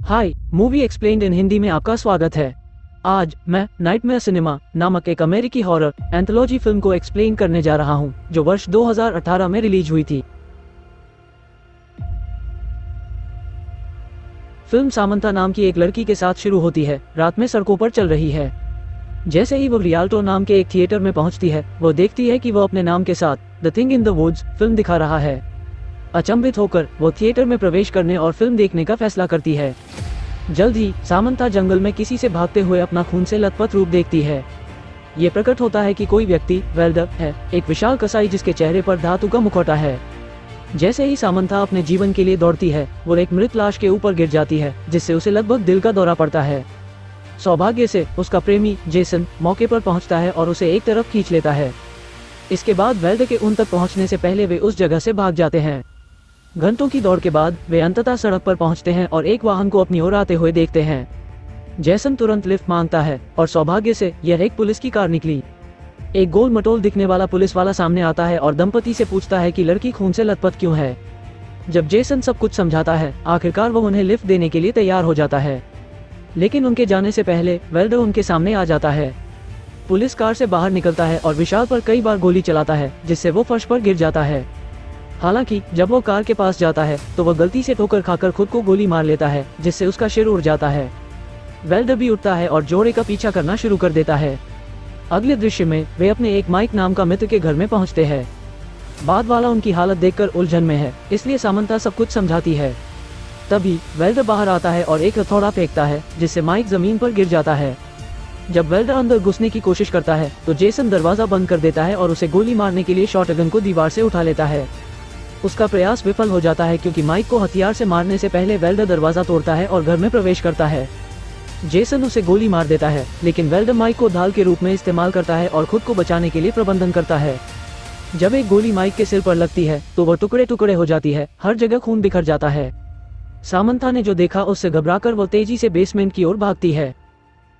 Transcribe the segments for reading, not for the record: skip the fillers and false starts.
हाय, movie explained इन हिंदी में आपका स्वागत है। आज मैं नाइटमेयर सिनेमा नामक एक अमेरिकी हॉरर एंथोलॉजी फिल्म को एक्सप्लेन करने जा रहा हूं, जो वर्ष 2018 में रिलीज हुई थी। फिल्म सामंथा नाम की एक लड़की के साथ शुरू होती है। रात में सड़कों पर चल रही है। जैसे ही वो रियाल्टो नाम के एक थिएटर में पहुंचती है, वो देखती है कि वो अपने नाम के साथ the thing in the woods film दिखा रहा है। अचंभित होकर वो थिएटर में प्रवेश करने और फिल्म देखने का फैसला करती है। जल्द ही सामंथा जंगल में किसी से भागते हुए अपना खून से लथपथ रूप देखती है। ये प्रकट होता है कि कोई व्यक्ति वेल्डर है, एक विशाल कसाई जिसके चेहरे पर धातु का मुखौटा है। जैसे ही सामंथा अपने जीवन के लिए दौड़ती है, वो एक मृत लाश के ऊपर गिर जाती है, जिससे उसे लगभग दिल का दौरा पड़ता है। सौभाग्य से उसका प्रेमी जेसन मौके पर पहुंचता है और उसे एक तरफ खींच लेता है। इसके बाद वेल्डर के उन तक पहुंचने से पहले वे उस जगह से भाग जाते हैं। घंटों की दौड़ के बाद वे अंततः सड़क पर पहुंचते हैं और एक वाहन को अपनी ओर आते हुए देखते हैं। जेसन तुरंत लिफ्ट मांगता है और सौभाग्य से यह एक पुलिस की कार निकली। एक गोल मटोल दिखने वाला पुलिस वाला सामने आता है और दंपति से पूछता है कि लड़की खून से लथपथ क्यों है। जब जेसन सब कुछ समझाता है, आखिरकार वो उन्हें लिफ्ट देने के लिए तैयार हो जाता है। लेकिन उनके जाने से पहले वेल्डर उनके सामने आ जाता है। पुलिस कार से बाहर निकलता है और विशाल पर कई बार गोली चलाता है, जिससे वो फर्श पर गिर जाता है। हालांकि जब वो कार के पास जाता है तो वह गलती से ठोकर खाकर खुद को गोली मार लेता है, जिससे उसका सिर उड़ जाता है। वेल्डर भी उठता है और जोड़े का पीछा करना शुरू कर देता है। अगले दृश्य में वे अपने एक माइक नाम का मित्र के घर में पहुंचते हैं। बाद वाला उनकी हालत देखकर उलझन में है, इसलिए सामंथा सब कुछ समझाती है। तभी वेल्डर बाहर आता है और एक हथौड़ा फेंकता है, जिससे माइक जमीन पर गिर जाता है। जब वेल्डर अंदर घुसने की कोशिश करता है तो जेसन दरवाजा बंद कर देता है और उसे गोली मारने के लिए शॉटगन को दीवार से उठा लेता है। उसका प्रयास विफल हो जाता है क्योंकि माइक को हथियार से मारने से पहले वेल्डर दरवाजा तोड़ता है और घर में प्रवेश करता है। जेसन उसे गोली मार देता है, लेकिन वेल्डर माइक को ढाल के रूप में इस्तेमाल करता है और खुद को बचाने के लिए प्रबंधन करता है। जब एक गोली माइक के सिर पर लगती है तो वह टुकड़े टुकड़े हो जाती है, हर जगह खून बिखर जाता है। सामंथा ने जो देखा उससे घबराकर वो तेजी से बेसमेंट की ओर भागती है।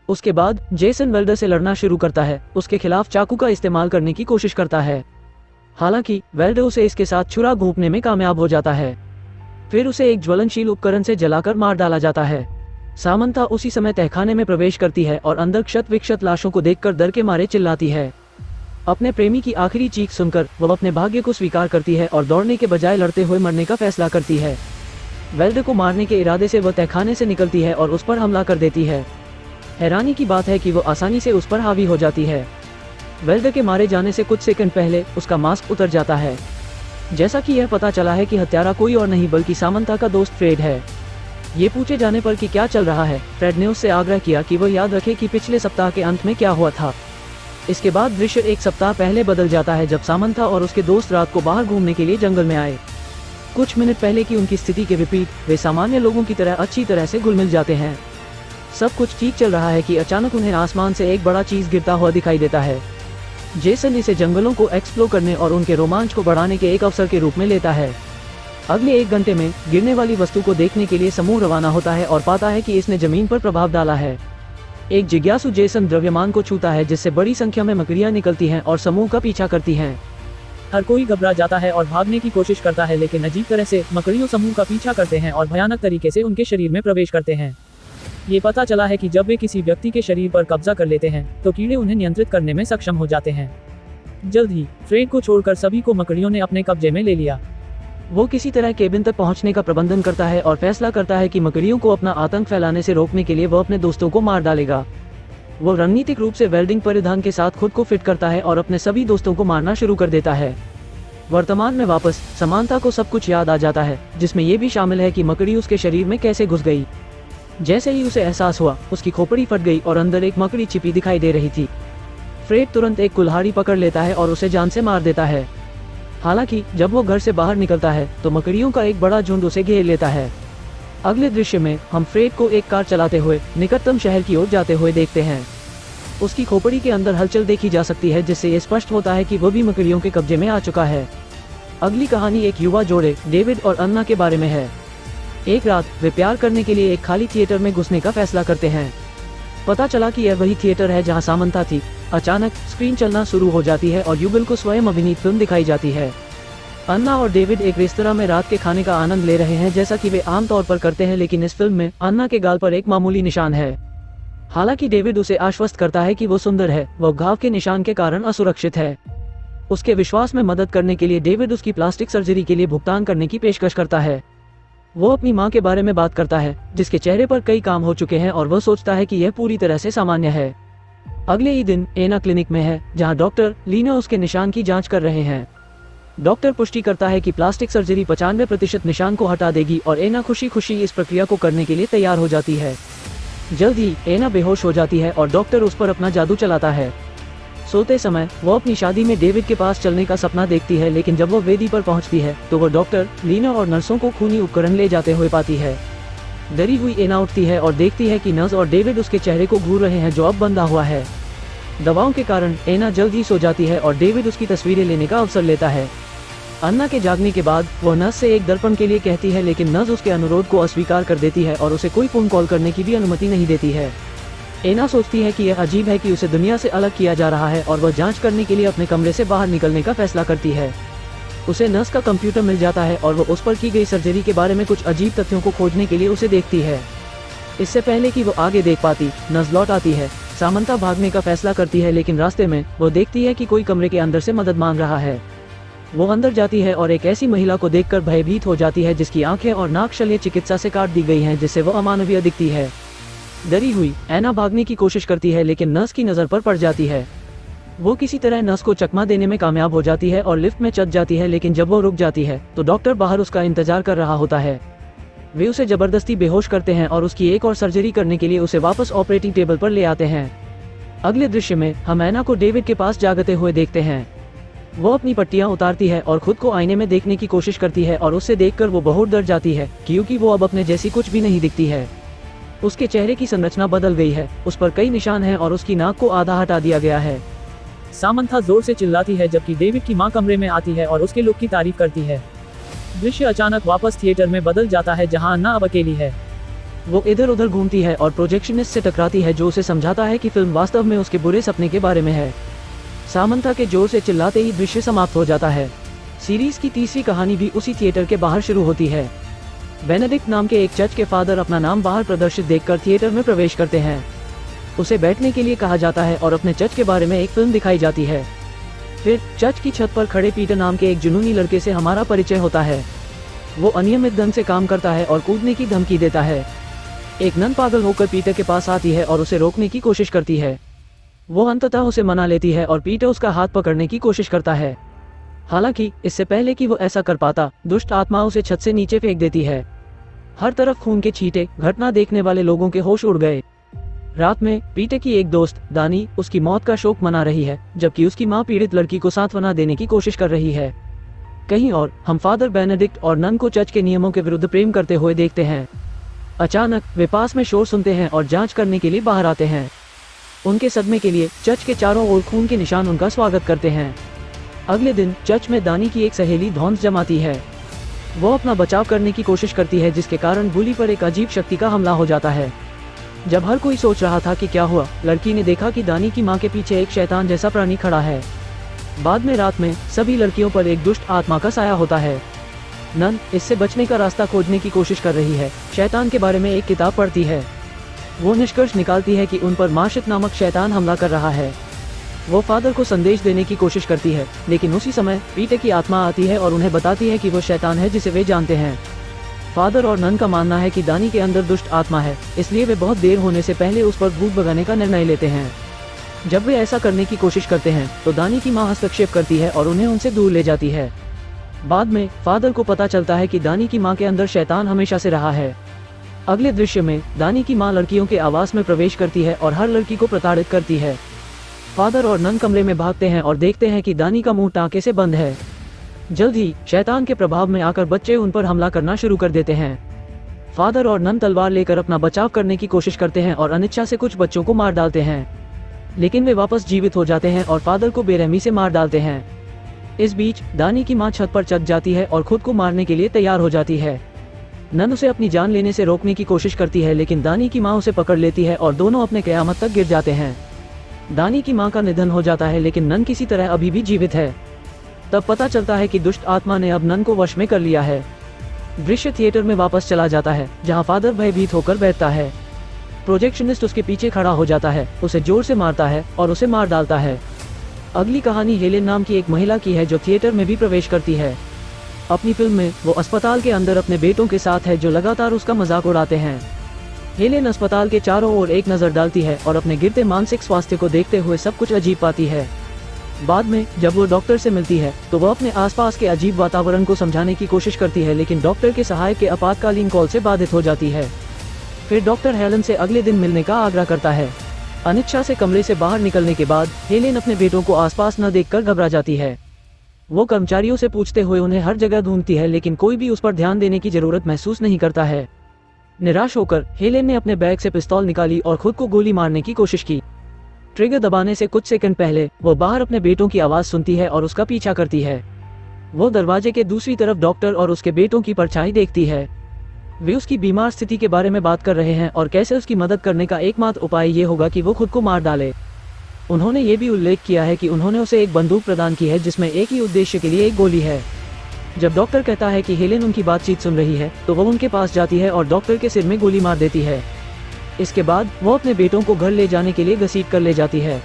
उसके बाद जेसन वेल्डर से लड़ना शुरू करता है, उसके खिलाफ चाकू का इस्तेमाल करने की कोशिश करता है। हालांकि वेल्डर उसे इसके साथ छुरा घोंपने में कामयाब हो जाता है। फिर उसे एक ज्वलनशील उपकरण से जलाकर मार डाला जाता है। सामंथा उसी समय तहखाने में प्रवेश करती है और अंदर क्षत विक्षत लाशों को देखकर डर के मारे चिल्लाती है। अपने प्रेमी की आखिरी चीख सुनकर वह अपने भाग्य को स्वीकार करती है और दौड़ने के बजाय लड़ते हुए मरने का फैसला करती है। वेल्डर को मारने के इरादे से वह तहखाने से निकलती है और उस पर हमला कर देती है। हैरानी की बात है कि वो आसानी से उस पर हावी हो जाती है। वेल्डर के मारे जाने से कुछ सेकंड पहले उसका मास्क उतर जाता है। जैसा कि यह पता चला है कि हत्यारा कोई और नहीं बल्कि सामंथा का दोस्त फ्रेड है। ये पूछे जाने पर कि क्या चल रहा है, फ्रेड ने उससे आग्रह किया कि वह याद रखे कि पिछले सप्ताह के अंत में क्या हुआ था। इसके बाद दृश्य एक सप्ताह पहले बदल जाता है, जब सामंथा और उसके दोस्त रात को बाहर घूमने के लिए जंगल में आए। कुछ मिनट पहले की उनकी स्थिति के विपरीत वे सामान्य लोगों की तरह अच्छी तरह से घुल मिल जाते हैं। सब कुछ ठीक चल रहा है कि अचानक उन्हें आसमान से एक बड़ा चीज गिरता हुआ दिखाई देता है। जेसन इसे जंगलों को एक्सप्लोर करने और उनके रोमांच को बढ़ाने के एक अवसर के रूप में लेता है। अगले 1 घंटे में गिरने वाली वस्तु को देखने के लिए समूह रवाना होता है और पाता है कि इसने जमीन पर प्रभाव डाला है। एक जिज्ञासु जेसन द्रव्यमान को छूता है, जिससे बड़ी संख्या में मकड़ियां निकलती हैं और समूह का पीछा करती हैं। हर कोई घबरा जाता है और भागने की कोशिश करता है, लेकिन अजीब तरह से मकड़ियों समूह का पीछा करते हैं और भयानक तरीके से उनके शरीर में प्रवेश करते हैं। ये पता चला है कि जब वे किसी व्यक्ति के शरीर पर कब्जा कर लेते हैं तो कीड़े उन्हें नियंत्रित करने में सक्षम हो जाते हैं। जल्द ही फ्रेड को छोड़कर सभी को मकड़ियों ने अपने कब्जे में ले लिया। वो किसी तरह केबिन तक पहुंचने का प्रबंधन करता है और फैसला करता है कि मकड़ियों को अपना आतंक फैलाने से रोकने के लिए वो अपने दोस्तों को मार डालेगा। वो रणनीतिक रूप से वेल्डिंग परिधान के साथ खुद को फिट करता है और अपने सभी दोस्तों को मारना शुरू कर देता है। वर्तमान में वापस सामंथा को सब कुछ याद आ जाता है, जिसमें ये भी शामिल है कि मकड़ी उसके शरीर में कैसे घुस गई। जैसे ही उसे एहसास हुआ, उसकी खोपड़ी फट गई और अंदर एक मकड़ी छिपी दिखाई दे रही थी। फ्रेड तुरंत एक कुल्हाड़ी पकड़ लेता है और उसे जान से मार देता है। हालांकि जब वो घर से बाहर निकलता है तो मकड़ियों का एक बड़ा झुंड उसे घेर लेता है। अगले दृश्य में हम फ्रेड को एक कार चलाते हुए निकटतम शहर की ओर जाते हुए देखते हैं। उसकी खोपड़ी के अंदर हलचल देखी जा सकती है, जिससे ये स्पष्ट होता है कि वो भी मकड़ियों के कब्जे में आ चुका है। अगली कहानी एक युवा जोड़े डेविड और अन्ना के बारे में है। एक रात वे प्यार करने के लिए एक खाली थिएटर में घुसने का फैसला करते हैं। पता चला कि यह वही थिएटर है जहां सामंथा थी। अचानक स्क्रीन चलना शुरू हो जाती है और युगल को स्वयं अभिनीत फिल्म दिखाई जाती है। अन्ना और डेविड एक रेस्तरां में रात के खाने का आनंद ले रहे हैं, जैसा कि वे आमतौर पर करते हैं, लेकिन इस फिल्म में अन्ना के गाल पर एक मामूली निशान है। हालांकि डेविड उसे आश्वस्त करता है कि वो सुंदर है, वो घाव के निशान के कारण असुरक्षित है। उसके विश्वास में मदद करने के लिए डेविड उसकी प्लास्टिक सर्जरी के लिए भुगतान करने की पेशकश करता है। वो अपनी मां के बारे में बात करता है, जिसके चेहरे पर कई काम हो चुके हैं, और वह सोचता है कि यह पूरी तरह से सामान्य है। अगले ही दिन एना क्लिनिक में है, जहां डॉक्टर लीना उसके निशान की जांच कर रहे हैं। डॉक्टर पुष्टि करता है कि प्लास्टिक सर्जरी 95% निशान को हटा देगी, और एना खुशी खुशी इस प्रक्रिया को करने के लिए तैयार हो जाती है। जल्द ही एना बेहोश हो जाती है और डॉक्टर उस पर अपना जादू चलाता है। सोते समय वो अपनी शादी में डेविड के पास चलने का सपना देखती है, लेकिन जब वो वेदी पर पहुंचती है तो वो डॉक्टर लीना और नर्सों को खूनी उपकरण ले जाते हुए पाती है। डरी हुई एना उठती है और देखती है कि नर्स और डेविड उसके चेहरे को घूर रहे हैं, जो अब बंधा हुआ है। दवाओं के कारण एना जल्द ही सो जाती है और डेविड उसकी तस्वीरें लेने का अवसर लेता है। अन्ना के जागने के बाद वह नर्स से एक दर्पण के लिए कहती है, लेकिन नर्स उसके अनुरोध को अस्वीकार कर देती है और उसे कोई फोन कॉल करने की भी अनुमति नहीं देती है। एना सोचती है कि यह अजीब है कि उसे दुनिया से अलग किया जा रहा है, और वह जांच करने के लिए अपने कमरे से बाहर निकलने का फैसला करती है। उसे नर्स का कंप्यूटर मिल जाता है और वह उस पर की गई सर्जरी के बारे में कुछ अजीब तथ्यों को खोजने के लिए उसे देखती है। इससे पहले कि वो आगे देख पाती, नर्स लौट आती है। सामंता भागने का फैसला करती है, लेकिन रास्ते में वो देखती है कि कोई कमरे के अंदर से मदद मांग रहा है। वो अंदर जाती है और एक ऐसी महिला को देखकर भयभीत हो जाती है, जिसकी आंखें और नाक शल्य चिकित्सा से काट दी गई हैं, जिससे वो अमानवीय दिखती है। डरी हुई एना भागने की कोशिश करती है, लेकिन नर्स की नज़र पर पड़ जाती है। वो किसी तरह नर्स को चकमा देने में कामयाब हो जाती है और लिफ्ट में चढ़ जाती है, लेकिन जब वो रुक जाती है तो डॉक्टर बाहर उसका इंतजार कर रहा होता है। वे उसे जबरदस्ती बेहोश करते हैं और उसकी एक और सर्जरी करने के लिए उसे वापस ऑपरेटिंग टेबल पर ले आते हैं। अगले दृश्य में हम एना को डेविड के पास जागते हुए देखते हैं। वो अपनी पट्टियां उतारती है और खुद को आईने में देखने की कोशिश करती है, और उससे देखकर वो बहुत डर जाती है, क्योंकि वो अब अपने जैसी कुछ भी नहीं दिखती है। उसके चेहरे की संरचना बदल गई है, उस पर कई निशान हैं और उसकी नाक को आधा हटा दिया गया है। सामंथा जोर से चिल्लाती है, जबकि डेविड की मां कमरे में आती है और उसके लुक की तारीफ करती है। दृश्य अचानक वापस थिएटर में बदल जाता है, जहां अन्ना अब अकेली है। वो इधर उधर घूमती है और प्रोजेक्शनिस्ट से टकराती है, जो उसे समझाता है कि फिल्म वास्तव में उसके बुरे सपने के बारे में है। सामंथा के जोर से चिल्लाते ही दृश्य समाप्त हो जाता है। सीरीज की तीसरी कहानी भी उसी थिएटर के बाहर शुरू होती है। बेनेडिक्ट नाम के एक चर्च के फादर अपना नाम बाहर प्रदर्शित देखकर थिएटर में प्रवेश करते हैं। उसे बैठने के लिए कहा जाता है और अपने चर्च के बारे में एक फिल्म दिखाई जाती है। फिर चर्च की छत पर खड़े पीटर नाम के एक जुनूनी लड़के से हमारा परिचय होता है। वो अनियमित ढंग से काम करता है और कूदने की धमकी देता है। एक नन पागल होकर पीटर के पास आती है और उसे रोकने की कोशिश करती है। वो अंततः उसे मना लेती है और पीटर उसका हाथ पकड़ने की कोशिश करता है। हालांकि इससे पहले कि वो ऐसा कर पाता, दुष्ट आत्मा उसे छत से नीचे फेंक देती है। हर तरफ खून के छींटे, घटना देखने वाले लोगों के होश उड़ गए। रात में पीटर की एक दोस्त दानी उसकी मौत का शोक मना रही है, जबकि उसकी मां पीड़ित लड़की को सांत्वना देने की कोशिश कर रही है। कहीं और हम फादर बेनेडिक्ट और नन को चर्च के नियमों के विरुद्ध प्रेम करते हुए देखते हैं। अचानक वे पास में शोर सुनते हैं और जांच करने के लिए बाहर आते हैं। उनके सदमे के लिए चर्च के चारों ओर खून के निशान उनका स्वागत करते हैं। अगले दिन चर्च में दानी की एक सहेली धौंस जमाती है। वो अपना बचाव करने की कोशिश करती है, जिसके कारण बुली पर एक अजीब शक्ति का हमला हो जाता है। जब हर कोई सोच रहा था कि क्या हुआ, लड़की ने देखा कि दानी की मां के पीछे एक शैतान जैसा प्राणी खड़ा है। बाद में रात में सभी लड़कियों पर एक दुष्ट आत्मा का साया होता है। नन इससे बचने का रास्ता खोजने की कोशिश कर रही है। शैतान के बारे में एक किताब पढ़ती है। वो निष्कर्ष निकालती है कि उन पर माशित नामक शैतान हमला कर रहा है। वो फादर को संदेश देने की कोशिश करती है, लेकिन उसी समय पीटर की आत्मा आती है और उन्हें बताती है कि वो शैतान है जिसे वे जानते हैं। फादर और नन का मानना है कि दानी के अंदर दुष्ट आत्मा है, इसलिए वे बहुत देर होने से पहले उस पर भूख भगाने का निर्णय लेते हैं। जब वे ऐसा करने की कोशिश करते हैं तो दानी की मां हस्तक्षेप करती है और उन्हें उनसे दूर ले जाती है। बाद में फादर को पता चलता है कि दानी की मां के अंदर शैतान हमेशा से रहा है। अगले दृश्य में दानी की मां लड़कियों के आवास में प्रवेश करती है और हर लड़की को प्रताड़ित करती है। फादर और नन कमरे में भागते हैं और देखते हैं कि दानी का मुंह टाँके से बंद है। जल्द ही शैतान के प्रभाव में आकर बच्चे उन पर हमला करना शुरू कर देते हैं। फादर और नन तलवार लेकर अपना बचाव करने की कोशिश करते हैं और अनिच्छा से कुछ बच्चों को मार डालते हैं, लेकिन वे वापस जीवित हो जाते हैं और फादर को बेरहमी से मार डालते हैं। इस बीच दानी की मां छत पर चढ़ जाती है और खुद को मारने के लिए तैयार हो जाती है। नन उसे अपनी जान लेने से रोकने की कोशिश करती है, लेकिन दानी की मां उसे पकड़ लेती है और दोनों अपने क़यामत तक गिर जाते हैं। दानी की मां का निधन हो जाता है, लेकिन नन किसी तरह अभी भी जीवित है। तब पता चलता है कि दुष्ट आत्मा ने अब नन को वश में कर लिया है। दृश्य थिएटर में वापस चला जाता है, जहां फादर भयभीत होकर बैठता है। प्रोजेक्शनिस्ट उसके पीछे खड़ा हो जाता है, उसे जोर से मारता है और उसे मार डालता है। अगली कहानी हेलेन नाम की एक महिला की है जो थिएटर में भी प्रवेश करती है। अपनी फिल्म में वो अस्पताल के अंदर अपने बेटों के साथ है जो लगातार उसका मजाक उड़ाते हैं। हेलेन अस्पताल के चारों ओर एक नज़र डालती है और अपने गिरते मानसिक स्वास्थ्य को देखते हुए सब कुछ अजीब पाती है। बाद में जब वो डॉक्टर से मिलती है तो वो अपने आसपास के अजीब वातावरण को समझाने की कोशिश करती है, लेकिन डॉक्टर के सहायक के आपातकालीन कॉल से बाधित हो जाती है। फिर डॉक्टर हेलेन से अगले दिन मिलने का आग्रह करता है। अनिच्छा से कमरे से बाहर निकलने के बाद हेलेन अपने बेटों को आसपास न देखकर घबरा जाती है। वो कर्मचारियों से पूछते हुए उन्हें हर जगह ढूंढती है, लेकिन कोई भी उस पर ध्यान देने की जरूरत महसूस नहीं करता है। निराश होकर हेलेन ने अपने बैग से पिस्तौल निकाली और खुद को गोली मारने की कोशिश की। ट्रिगर दबाने से कुछ सेकंड पहले वो बाहर अपने बेटों की आवाज सुनती है और उसका पीछा करती है। वो दरवाजे के दूसरी तरफ डॉक्टर और उसके बेटों की परछाई देखती है। वे उसकी बीमार स्थिति के बारे में बात कर रहे हैं और कैसे उसकी मदद करने का एकमात्र उपाय ये होगा कि वो खुद को मार डाले। उन्होंने ये भी उल्लेख किया है कि उन्होंने उसे एक बंदूक प्रदान की है जिसमें एक ही उद्देश्य के लिए एक गोली है। जब डॉक्टर कहता है कि हेलेन उनकी बातचीत सुन रही है तो वो उनके पास जाती है और डॉक्टर के सिर में गोली मार देती है। इसके बाद वो अपने बेटों को घर ले जाने के लिए घसीट कर ले जाती है।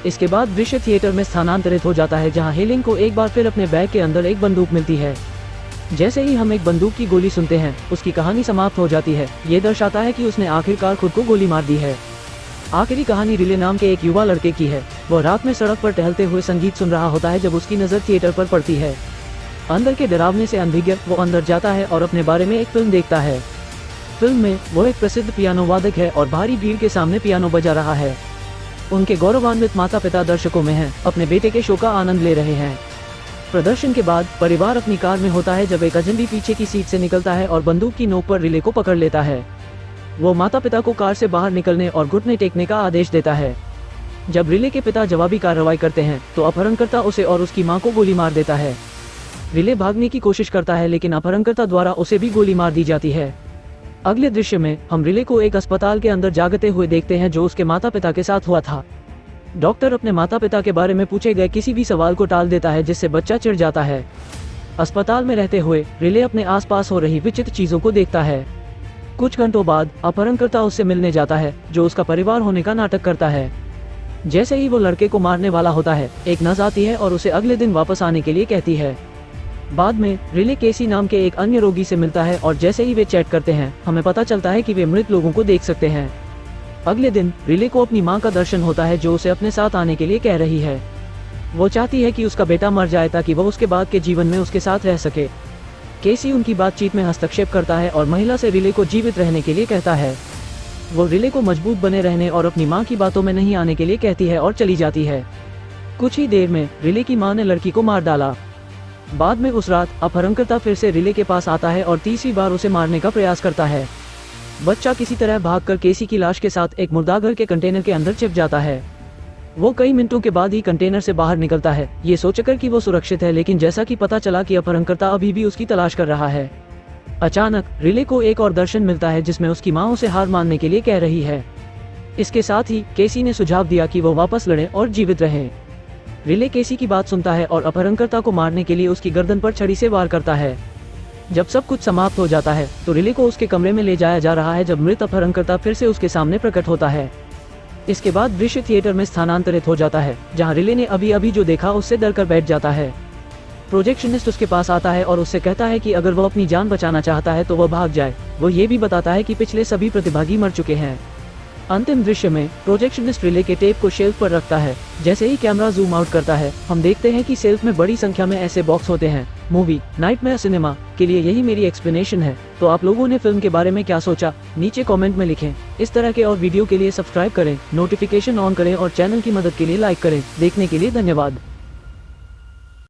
इसके बाद दृश्य थिएटर में स्थानांतरित हो जाता है, जहां हेलेन को एक बार फिर अपने बैग के अंदर एक बंदूक मिलती है। जैसे ही हम एक बंदूक की गोली सुनते हैं उसकी कहानी समाप्त हो जाती है। ये दर्शाता है कि उसने आखिरकार खुद को गोली मार दी है। आखिरी कहानी रिले नाम के एक युवा लड़के की है। वह रात में सड़क पर टहलते हुए संगीत सुन रहा होता है जब उसकी नज़र थिएटर पर पड़ती है। अंदर के डरावने से अनभिज्ञ वो अंदर जाता है और अपने बारे में एक फिल्म देखता है। फिल्म में वो एक प्रसिद्ध पियानो वादक है और भारी भीड़ के सामने पियानो बजा रहा है। उनके गौरवान्वित माता पिता दर्शकों में हैं, अपने बेटे के शो का आनंद ले रहे हैं। प्रदर्शन के बाद परिवार अपनी कार में होता है जब एक अजनबी पीछे की सीट से निकलता है और बंदूक की नोक पर रिले को पकड़ लेता है। वो माता पिता को कार से बाहर निकलने और घुटने टेकने का आदेश देता है। जब रिले के पिता जवाबी कार्रवाई करते हैं तो अपहरणकर्ता उसे और उसकी मां को गोली मार देता है। रिले भागने की कोशिश करता है, लेकिन अपहरणकर्ता द्वारा उसे भी गोली मार दी जाती है। अगले दृश्य में हम रिले को एक अस्पताल के अंदर जागते हुए देखते हैं जो उसके माता पिता के साथ हुआ था। डॉक्टर अपने माता पिता के बारे में पूछे गए किसी भी सवाल को टाल देता है, जिससे बच्चा चिढ़ जाता है। अस्पताल में रहते हुए रिले अपने आसपास हो रही विचित्र चीजों को देखता है। कुछ घंटों बाद अपहरणकर्ता उससे मिलने जाता है, जो उसका परिवार होने का नाटक करता है। जैसे ही वो लड़के को मारने वाला होता है, एक नर्स आती है और उसे अगले दिन वापस आने के लिए कहती है। बाद में रिले केसी नाम के एक अन्य रोगी से मिलता है और जैसे ही वे चैट करते हैं हमें पता चलता है कि वे मृत लोगों को देख सकते हैं। अगले दिन रिले को अपनी मां का दर्शन होता है जो उसे अपने साथ आने के लिए कह रही है। वो चाहती है कि उसका बेटा मर जाए ताकि वह उसके बाद के जीवन में उसके साथ रह सके। केसी उनकी बातचीत में हस्तक्षेप करता है और महिला से रिले को जीवित रहने के लिए कहता है। वो रिले को मजबूत बने रहने और अपनी मां की बातों में नहीं आने के लिए कहती है और चली जाती है। कुछ ही देर में रिले की मां ने लड़की को मार डाला। बाद में उस रात अपहरणकर्ता फिर से रिले के पास आता है और तीसरी बार उसे मारने का प्रयास करता है। बच्चा किसी तरह भागकर केसी की लाश के साथ एक मुर्दाघर के कंटेनर के अंदर छिप जाता है। वो कई मिनटों के बाद ही कंटेनर से बाहर निकलता है, ये सोचकर कि वो सुरक्षित है, लेकिन जैसा कि पता चला कि अपहरणकर्ता अभी भी उसकी तलाश कर रहा है। अचानक रिले को एक और दर्शन मिलता है जिसमें उसकी मां उसे हार मानने के लिए कह रही है। इसके साथ ही केसी ने सुझाव दिया कि वो वापस लड़े और जीवित रहें। रिले केसी की बात सुनता है और अपहरणकर्ता को मारने के लिए उसकी गर्दन पर छड़ी से वार करता है। जब सब कुछ समाप्त हो जाता है तो रिले को उसके कमरे में ले जाया जा रहा है जब मृत अपहरणकर्ता फिर से उसके सामने प्रकट होता है। इसके बाद दृश्य थिएटर में स्थानांतरित हो जाता है, जहां रिले ने अभी अभी जो देखा उससे डरकर बैठ जाता है। प्रोजेक्शनिस्ट उसके पास आता है और उससे कहता है कि अगर वो अपनी जान बचाना चाहता है तो वह भाग जाए। वो ये भी बताता है कि पिछले सभी प्रतिभागी मर चुके हैं। अंतिम दृश्य में प्रोजेक्शनिस्ट रिले के टेप को शेल्फ पर रखता है। जैसे ही कैमरा जूम आउट करता है हम देखते हैं कि शेल्फ में बड़ी संख्या में ऐसे बॉक्स होते हैं। मूवी नाइटमेयर सिनेमा के लिए यही मेरी एक्सप्लेनेशन है। तो आप लोगों ने फिल्म के बारे में क्या सोचा, नीचे कमेंट में लिखें। इस तरह के और वीडियो के लिए सब्सक्राइब करें, नोटिफिकेशन ऑन करें और चैनल की मदद के लिए लाइक करें। देखने के लिए धन्यवाद।